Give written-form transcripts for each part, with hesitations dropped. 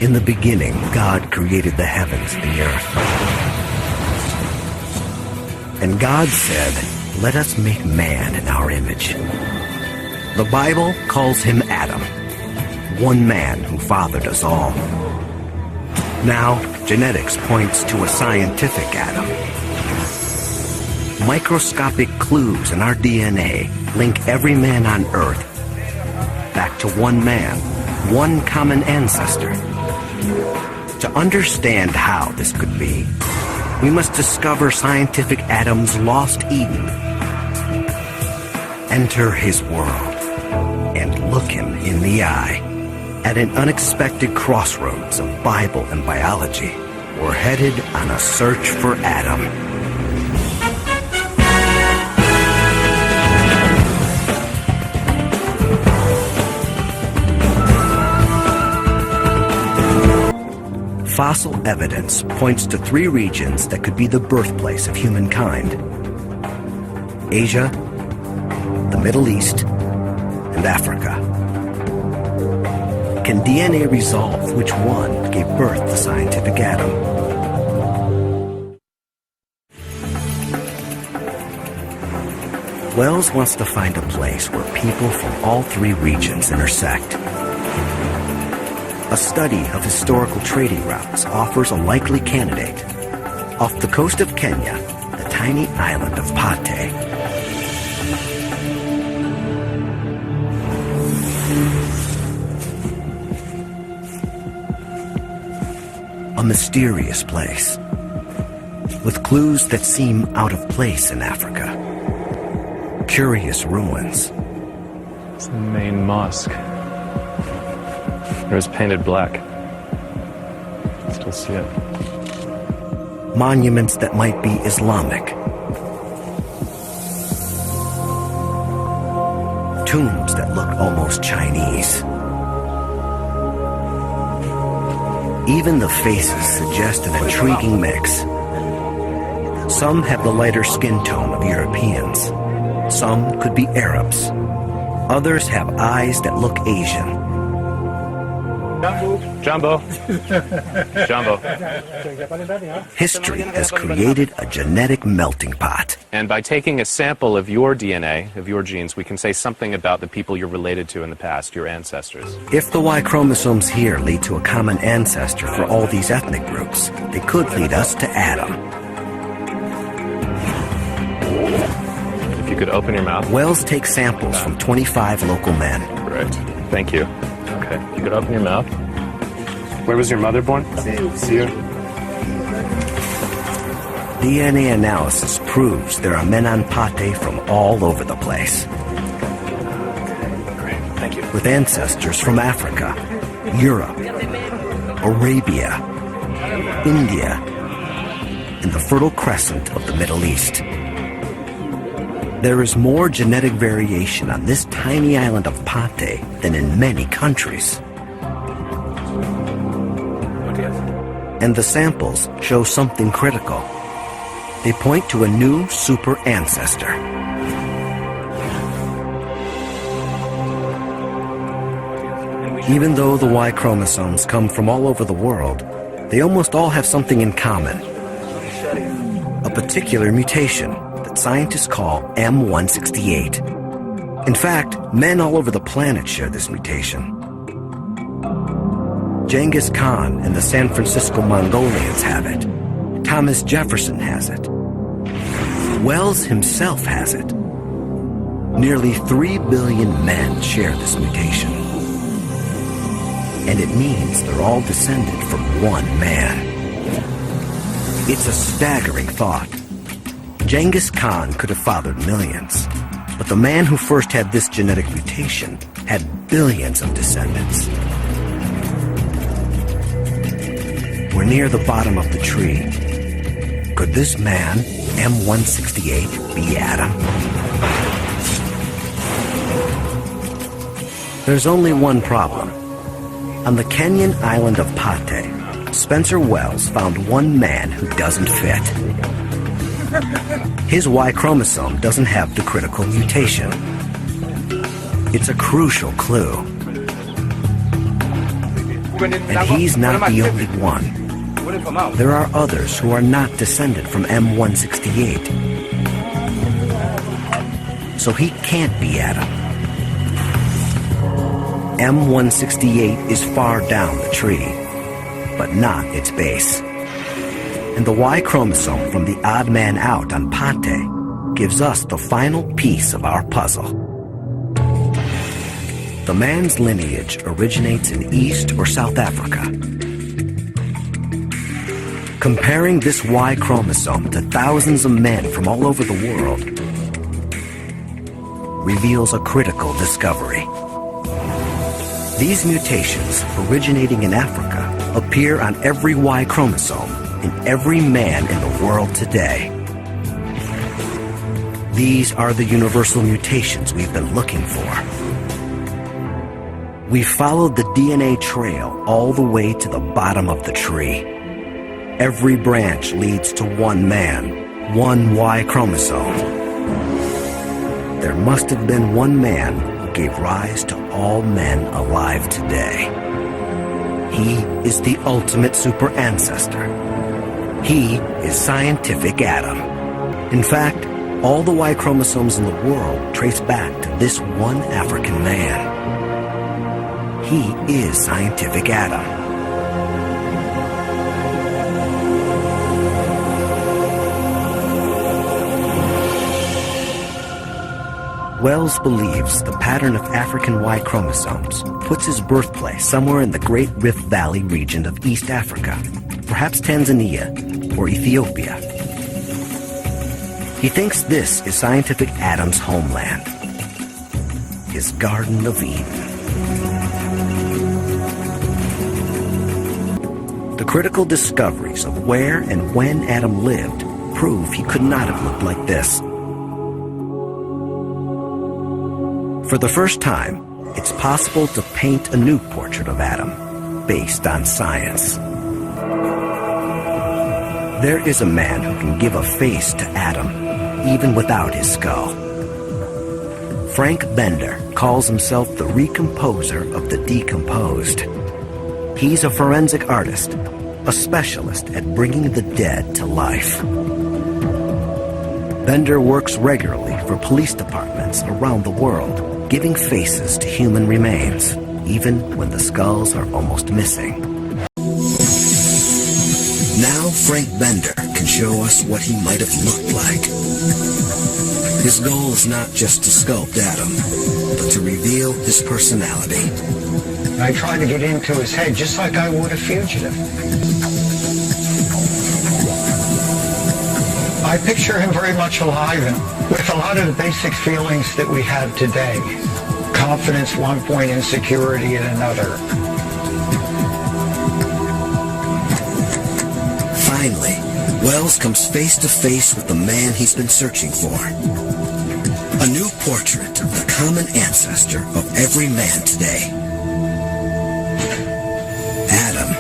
In the beginning, God created the heavens and the earth. And God said, "Let us make man in our image." The Bible calls him Adam, one man who fathered us all. Now, genetics points to a scientific Adam. Microscopic clues in our DNA link every man on Earth back to one man, one common ancestor. To understand how this could be, we must discover scientific Adam's lost Eden. Enter his world and look him in the eye. At an unexpected crossroads of Bible and biology, we're headed on a search for Adam. Fossil evidence points to 3 regions that could be the birthplace of humankind: Asia, the Middle East, and Africa. Can DNA resolve which one gave birth to scientific Adam? Wells wants to find a place where people from all 3 regions intersect. A study of historical trading routes offers a likely candidate. Off the coast of Kenya, the tiny island of Pate. A mysterious place, with clues that seem out of place in Africa. Curious ruins. It's the main mosque. It was painted black. Still see it. Monuments that might be Islamic. Tombs that look almost Chinese. Even the faces suggest an intriguing mix. Some have the lighter skin tone of Europeans. Some could be Arabs. Others have eyes that look Asian. Jumbo. Jumbo. History has created a genetic melting pot. And by taking a sample of your DNA, of your genes, we can say something about the people you're related to in the past, your ancestors. If the Y chromosomes here lead to a common ancestor for all these ethnic groups, they could lead us to Adam. If you could open your mouth. Wells takes samples from 25 local men. Right. Thank you. Okay. You could open your mouth. Where was your mother born? Here. DNA analysis proves there are men on Pate from all over the place. Great. Thank you. With ancestors from Africa, Europe, Arabia, India, and the Fertile Crescent of the Middle East. There is more genetic variation on this tiny island of Pate than in many countries. And the samples show something critical. They point to a new super ancestor. Even though the Y chromosomes come from all over the world, they almost all have something in common. A particular mutation that scientists call M168. In fact, men all over the planet share this mutation. Genghis Khan and the San Francisco Mongolians have it. Thomas Jefferson has it. Wells himself has it. Nearly 3 billion men share this mutation. And it means they're all descended from one man. It's a staggering thought. Genghis Khan could have fathered millions, but the man who first had this genetic mutation had billions of descendants. We're near the bottom of the tree. Could this man, M168, be Adam? There's only one problem. On the Kenyan island of Pate, Spencer Wells found one man who doesn't fit. His Y chromosome doesn't have the critical mutation. It's a crucial clue. And he's not the only one. There are others who are not descended from M168. So he can't be Adam. M168 is far down the tree, but not its base. And the Y chromosome from the odd man out on Pate gives us the final piece of our puzzle. The man's lineage originates in East or South Africa. Comparing this Y chromosome to thousands of men from all over the world reveals a critical discovery. These mutations, originating in Africa, appear on every Y chromosome in every man in the world today. These are the universal mutations we've been looking for. We followed the DNA trail all the way to the bottom of the tree. Every branch leads to one man, one Y chromosome. There must have been one man who gave rise to all men alive today. He is the ultimate super ancestor. He is scientific Adam. In fact, all the Y chromosomes in the world trace back to this one African man. He is scientific Adam. Wells believes the pattern of African Y chromosomes puts his birthplace somewhere in the Great Rift Valley region of East Africa, perhaps Tanzania or Ethiopia. He thinks this is scientific Adam's homeland, his Garden of Eden. The critical discoveries of where and when Adam lived prove he could not have looked like this. For the first time, it's possible to paint a new portrait of Adam based on science. There is a man who can give a face to Adam, even without his skull. Frank Bender calls himself the recomposer of the decomposed. He's a forensic artist, a specialist at bringing the dead to life. Bender works regularly for police departments around the world, giving faces to human remains, even when the skulls are almost missing. Now Frank Bender can show us what he might have looked like. His goal is not just to sculpt Adam, but to reveal his personality. I try to get into his head just like I would a fugitive. I picture him very much alive and with a lot of the basic feelings that we have today. Confidence one point, insecurity at another. Finally, Wells comes face to face with the man he's been searching for. A new portrait of the common ancestor of every man today. Adam.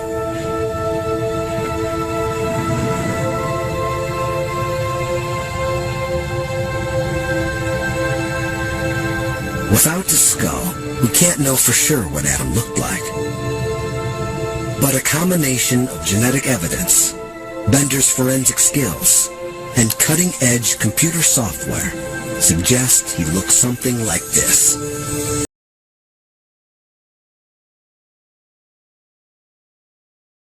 Without the skull, we can't know for sure what Adam looked like. But a combination of genetic evidence, Bender's forensic skills, and cutting-edge computer software suggests he looks something like this.